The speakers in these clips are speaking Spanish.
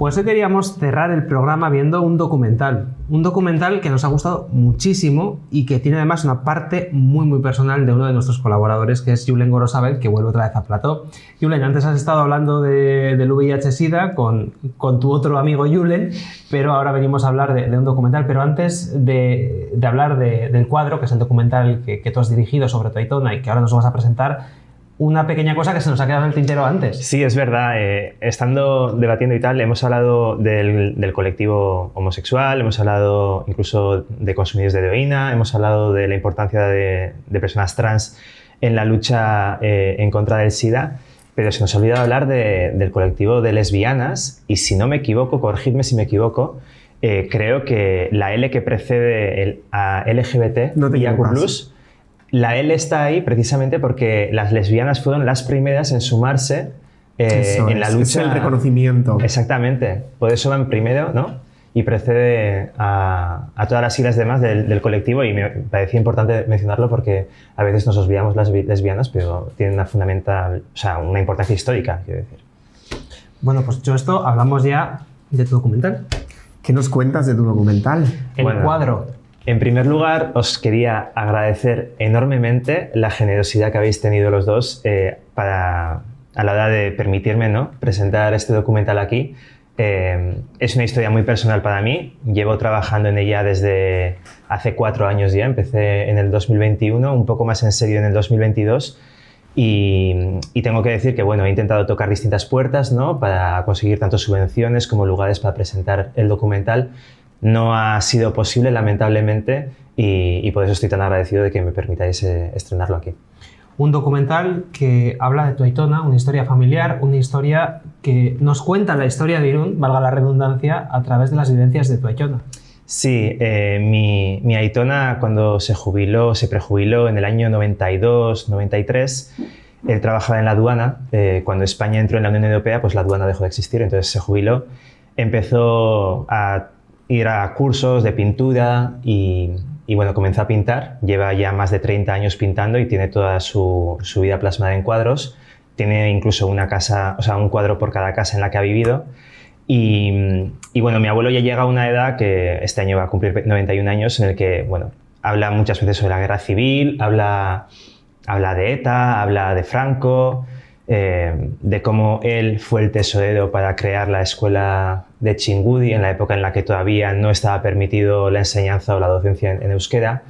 Pues hoy queríamos cerrar el programa viendo un documental que nos ha gustado muchísimo y que tiene además una parte muy personal de uno de nuestros colaboradores, que es Julen Gorosabel, que vuelve otra vez a plató. Julen, antes has estado hablando del VIH-Sida con tu otro amigo Julen, pero ahora venimos a hablar de un documental. Pero antes de hablar del cuadro, que es el documental que tú has dirigido sobre tu Aitona y que ahora nos vas a presentar, una pequeña cosa que se nos ha quedado en el tintero antes. Sí, es verdad. Estando debatiendo y tal, hemos hablado del colectivo homosexual, hemos hablado incluso de consumidores de heroína, hemos hablado de la importancia de personas trans en la lucha en contra del SIDA, pero se nos ha olvidado hablar del colectivo de lesbianas y, si no me equivoco, corregidme si me equivoco, creo que la L que precede a LGBT y a Q+, la L está ahí precisamente porque las lesbianas fueron las primeras en sumarse en la lucha. Es el reconocimiento. Exactamente. Por eso van primero, ¿no? Y precede a todas las siglas demás del colectivo, y me parecía importante mencionarlo porque a veces nos olvidamos las lesbianas, pero tienen una importancia histórica, quiero decir. Bueno, pues dicho esto, hablamos ya de tu documental. ¿Qué nos cuentas de tu documental? El cuadro. En primer lugar, os quería agradecer enormemente la generosidad que habéis tenido los dos a la hora de permitirme, ¿no?, presentar este documental aquí. Es una historia muy personal para mí. Llevo trabajando en ella desde hace 4 años ya. Empecé en el 2021, un poco más en serio en el 2022. Y tengo que decir que, bueno, he intentado tocar distintas puertas, ¿no?, para conseguir tanto subvenciones como lugares para presentar el documental. No ha sido posible, lamentablemente, y por eso estoy tan agradecido de que me permitáis estrenarlo aquí. Un documental que habla de tu Aitona, una historia familiar, una historia que nos cuenta la historia de Irún, valga la redundancia, a través de las vivencias de tu Aitona. Sí, mi Aitona, cuando se prejubiló en el año 92-93, él trabajaba en la aduana. Cuando España entró en la Unión Europea, pues la aduana dejó de existir, entonces se jubiló. Empezó a ir a cursos de pintura y bueno, comenzó a pintar. Lleva ya más de 30 años pintando y tiene toda su vida plasmada en cuadros. Tiene incluso una casa, un cuadro por cada casa en la que ha vivido. Y bueno, mi abuelo ya llega a una edad que este año va a cumplir 91 años, en el que, bueno, habla muchas veces sobre la guerra civil, habla de ETA, habla de Franco, de cómo él fue el tesorero para crear la escuela de Txingudi en la época en la que todavía no estaba permitido la enseñanza o la docencia en euskera.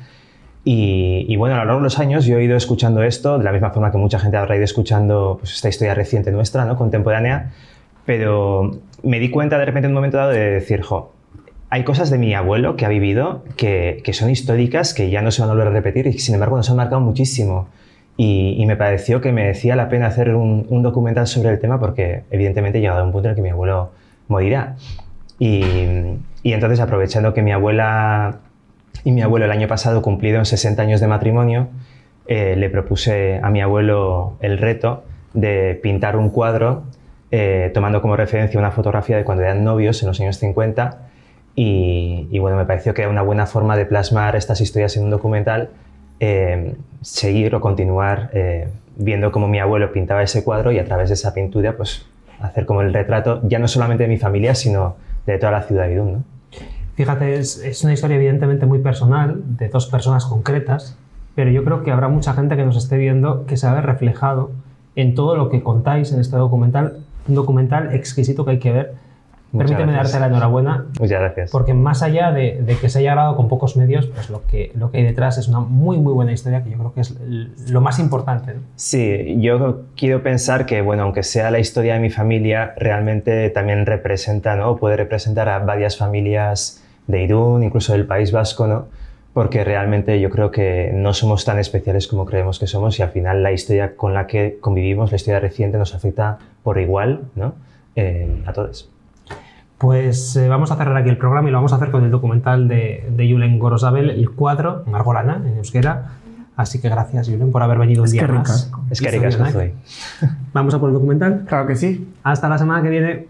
Y bueno, a lo largo de los años yo he ido escuchando esto, de la misma forma que mucha gente habrá ido escuchando, pues, esta historia reciente nuestra, ¿no?, contemporánea, pero me di cuenta de repente en un momento dado de decir, hay cosas de mi abuelo que ha vivido que son históricas, que ya no se van a volver a repetir y sin embargo nos han marcado muchísimo. Y me pareció que merecía la pena hacer un documental sobre el tema, porque evidentemente he llegado a un punto en el que mi abuelo morirá. Y entonces, aprovechando que mi abuela y mi abuelo el año pasado cumplieron 60 años de matrimonio, le propuse a mi abuelo el reto de pintar un cuadro tomando como referencia una fotografía de cuando eran novios en los años 50. Y bueno, me pareció que era una buena forma de plasmar estas historias en un documental. Seguir o continuar viendo cómo mi abuelo pintaba ese cuadro y a través de esa pintura, pues, hacer como el retrato ya no solamente de mi familia, sino de toda la ciudad de Irún, ¿no? Fíjate, es una historia evidentemente muy personal, de 2 personas concretas, pero yo creo que habrá mucha gente que nos esté viendo que se va a ver reflejado en todo lo que contáis en este documental, un documental exquisito que hay que ver. Permíteme darte la enhorabuena. Muchas gracias. Porque más allá de que se haya grabado con pocos medios, pues lo que hay detrás es una muy buena historia, que yo creo que es lo más importante, ¿no? Sí, yo quiero pensar que, bueno, aunque sea la historia de mi familia, realmente también representa, ¿no?, puede representar a varias familias de Irún, incluso del País Vasco, ¿no?, porque realmente yo creo que no somos tan especiales como creemos que somos, y al final la historia con la que convivimos, la historia reciente, nos afecta por igual, ¿no?, a todos. Pues vamos a cerrar aquí el programa y lo vamos a hacer con el documental de Julen Gorosabel, El cuadro, Margolana, en euskera. Así que gracias, Julen, por haber venido un día más. Es que ricasco. ¿Vamos a por el documental? Claro que sí. Hasta la semana que viene.